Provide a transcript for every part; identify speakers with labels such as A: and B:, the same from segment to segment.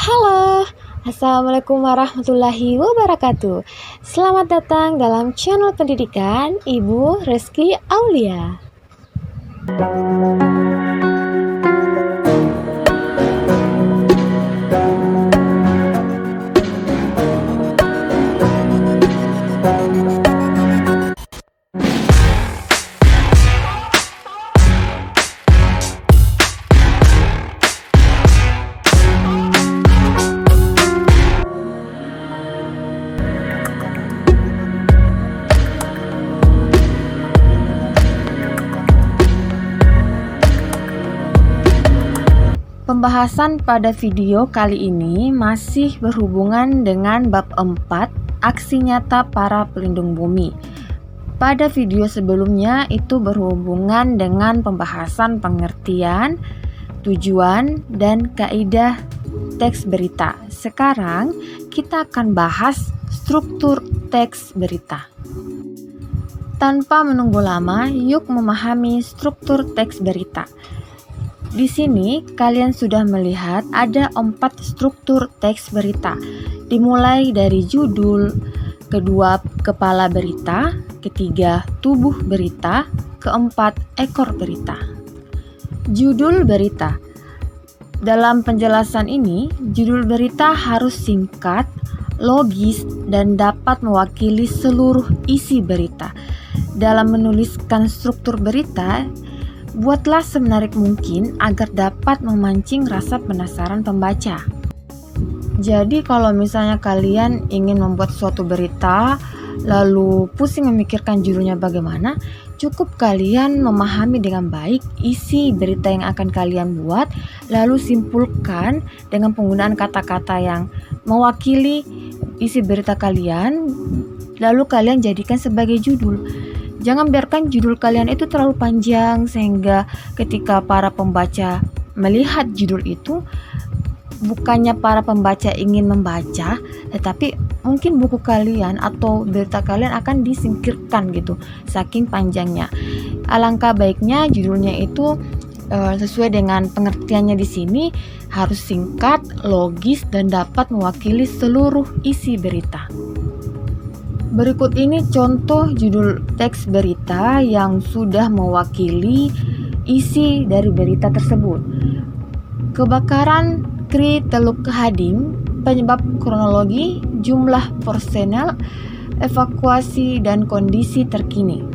A: Halo, Assalamualaikum warahmatullahi wabarakatuh. Selamat datang dalam channel pendidikan Ibu Reski Aulia. Pembahasan pada video kali ini masih berhubungan dengan bab 4, aksi nyata para pelindung bumi. Pada video sebelumnya itu berhubungan dengan pembahasan pengertian, tujuan, dan kaidah teks berita. Sekarang kita akan bahas struktur teks berita. Tanpa menunggu lama, yuk memahami struktur teks berita. Di sini kalian sudah melihat ada 4 struktur teks berita, dimulai dari judul, kedua kepala berita, ketiga tubuh berita, keempat ekor berita. Judul berita. Dalam penjelasan ini, judul berita harus singkat, logis, dan dapat mewakili seluruh isi berita. Dalam menuliskan struktur berita, buatlah semenarik mungkin agar dapat memancing rasa penasaran pembaca. Jadi kalau misalnya kalian ingin membuat suatu berita, lalu pusing memikirkan judulnya bagaimana, cukup kalian memahami dengan baik isi berita yang akan kalian buat, lalu simpulkan dengan penggunaan kata-kata yang mewakili isi berita kalian, lalu kalian jadikan sebagai judul. Jangan biarkan judul kalian itu terlalu panjang sehingga ketika para pembaca melihat judul itu, bukannya para pembaca ingin membaca, tetapi mungkin buku kalian atau berita kalian akan disingkirkan gitu, saking panjangnya. Alangkah baiknya judulnya itu sesuai dengan pengertiannya di sini, harus singkat, logis, dan dapat mewakili seluruh isi berita. Berikut ini contoh judul teks berita yang sudah mewakili isi dari berita tersebut. Kebakaran Kri Teluk Gading, penyebab kronologi, jumlah personel, evakuasi, dan kondisi terkini.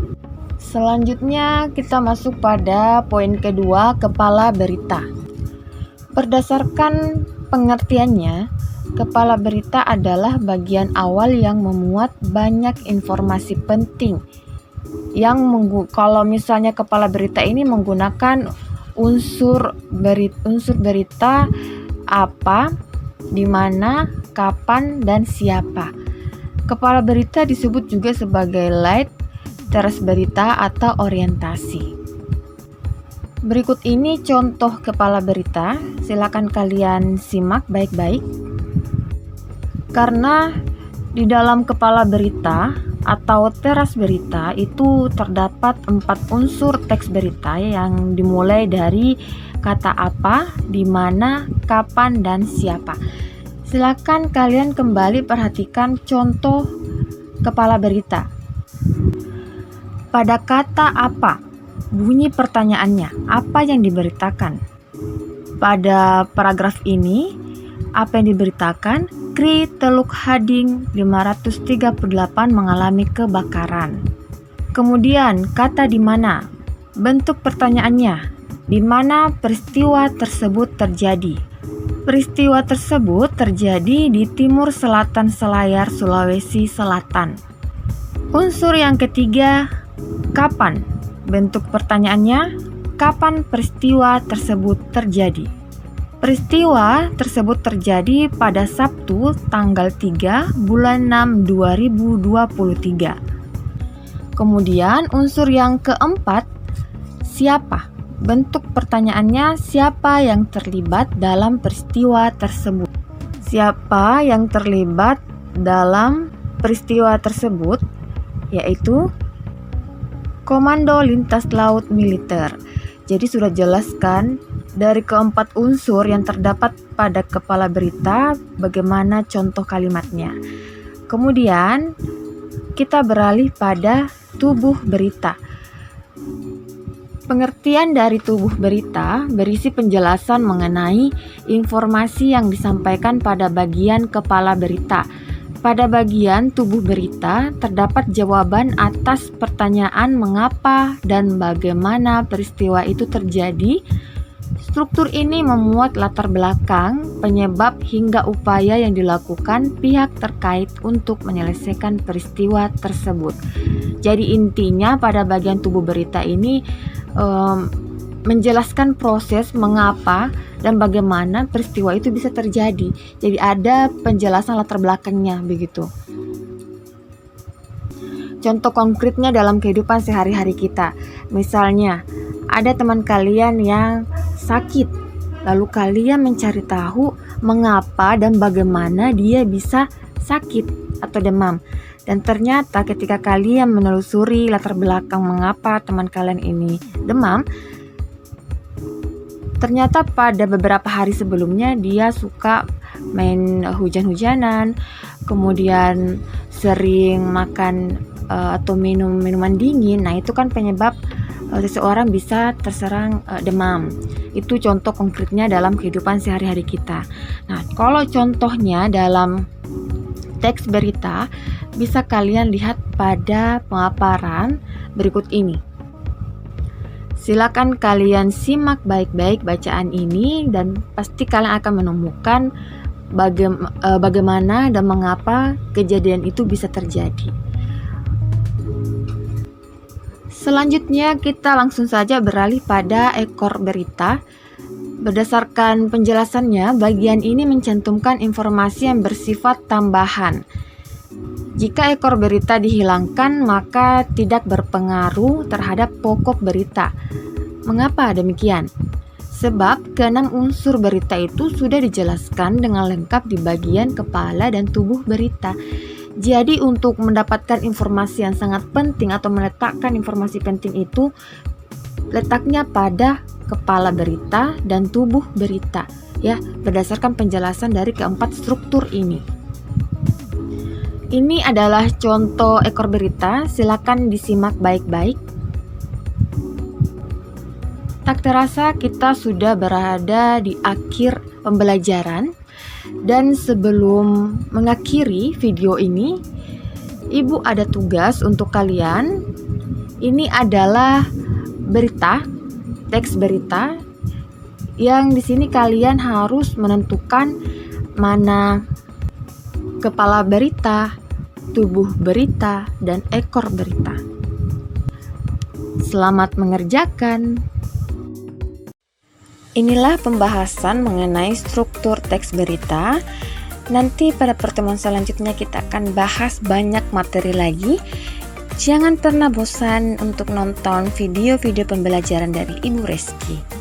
A: Selanjutnya kita masuk pada poin kedua, kepala berita. Berdasarkan pengertiannya, kepala berita adalah bagian awal yang memuat banyak informasi penting. Kalau misalnya kepala berita ini menggunakan unsur berita apa, di mana, kapan, dan siapa. Kepala berita disebut juga sebagai lead, teras berita, atau orientasi. Berikut ini contoh kepala berita, silakan kalian simak baik-baik. Karena di dalam kepala berita atau teras berita itu terdapat 4 unsur teks berita yang dimulai dari kata apa, di mana, kapan, dan siapa. Silakan kalian kembali perhatikan contoh kepala berita. Pada kata apa, bunyi pertanyaannya, apa yang diberitakan? Pada paragraf ini, apa yang diberitakan? Kri Teluk Gading 538 mengalami kebakaran. Kemudian kata di mana, bentuk pertanyaannya, di mana peristiwa tersebut terjadi. Peristiwa tersebut terjadi di timur selatan Selayar, Sulawesi Selatan. Unsur yang ketiga, kapan, bentuk pertanyaannya, kapan peristiwa tersebut terjadi. Peristiwa tersebut terjadi pada Sabtu tanggal 3 bulan 6 2023. Kemudian unsur yang keempat, siapa? Bentuk pertanyaannya, siapa yang terlibat dalam peristiwa tersebut? Siapa yang terlibat dalam peristiwa tersebut? Yaitu Komando Lintas Laut Militer. Jadi sudah jelas kan dari keempat unsur yang terdapat pada kepala berita, bagaimana contoh kalimatnya. Kemudian kita beralih pada tubuh berita. Pengertian dari tubuh berita berisi penjelasan mengenai informasi yang disampaikan pada bagian kepala berita. Pada bagian tubuh berita terdapat jawaban atas pertanyaan mengapa dan bagaimana peristiwa itu terjadi. Struktur ini memuat latar belakang, penyebab hingga upaya yang dilakukan pihak terkait untuk menyelesaikan peristiwa tersebut. Jadi intinya pada bagian tubuh berita ini menjelaskan proses mengapa dan bagaimana peristiwa itu bisa terjadi. Jadi ada penjelasan latar belakangnya begitu. Contoh konkretnya dalam kehidupan sehari-hari kita. Misalnya, ada teman kalian yang sakit. Lalu kalian mencari tahu mengapa dan bagaimana dia bisa sakit atau demam. Dan ternyata ketika kalian menelusuri latar belakang mengapa teman kalian ini demam, ternyata pada beberapa hari sebelumnya dia suka main hujan-hujanan, kemudian sering makan atau minum minuman dingin. Nah, itu kan penyebab seseorang bisa terserang demam. Itu contoh konkretnya dalam kehidupan sehari-hari kita. Nah, kalau contohnya dalam teks berita, bisa kalian lihat pada pemaparan berikut ini. Silakan kalian simak baik-baik bacaan ini dan pasti kalian akan menemukan bagaimana dan mengapa kejadian itu bisa terjadi. Selanjutnya kita langsung saja beralih pada ekor berita. Berdasarkan penjelasannya, bagian ini mencantumkan informasi yang bersifat tambahan. Jika ekor berita dihilangkan, maka tidak berpengaruh terhadap pokok berita. Mengapa demikian? Sebab keenam unsur berita itu sudah dijelaskan dengan lengkap di bagian kepala dan tubuh berita. Jadi untuk mendapatkan informasi yang sangat penting atau meletakkan informasi penting itu, letaknya pada kepala berita dan tubuh berita, ya, berdasarkan penjelasan dari keempat struktur ini. Ini adalah contoh ekor berita, silakan disimak baik-baik. Tak terasa kita sudah berada di akhir pembelajaran. Dan sebelum mengakhiri video ini, Ibu ada tugas untuk kalian. Ini adalah berita, teks berita, yang di sini kalian harus menentukan mana kepala berita, tubuh berita, dan ekor berita. Selamat mengerjakan. Inilah pembahasan mengenai struktur teks berita. Nanti pada pertemuan selanjutnya kita akan bahas banyak materi lagi. Jangan pernah bosan untuk nonton video-video pembelajaran dari Ibu Reski.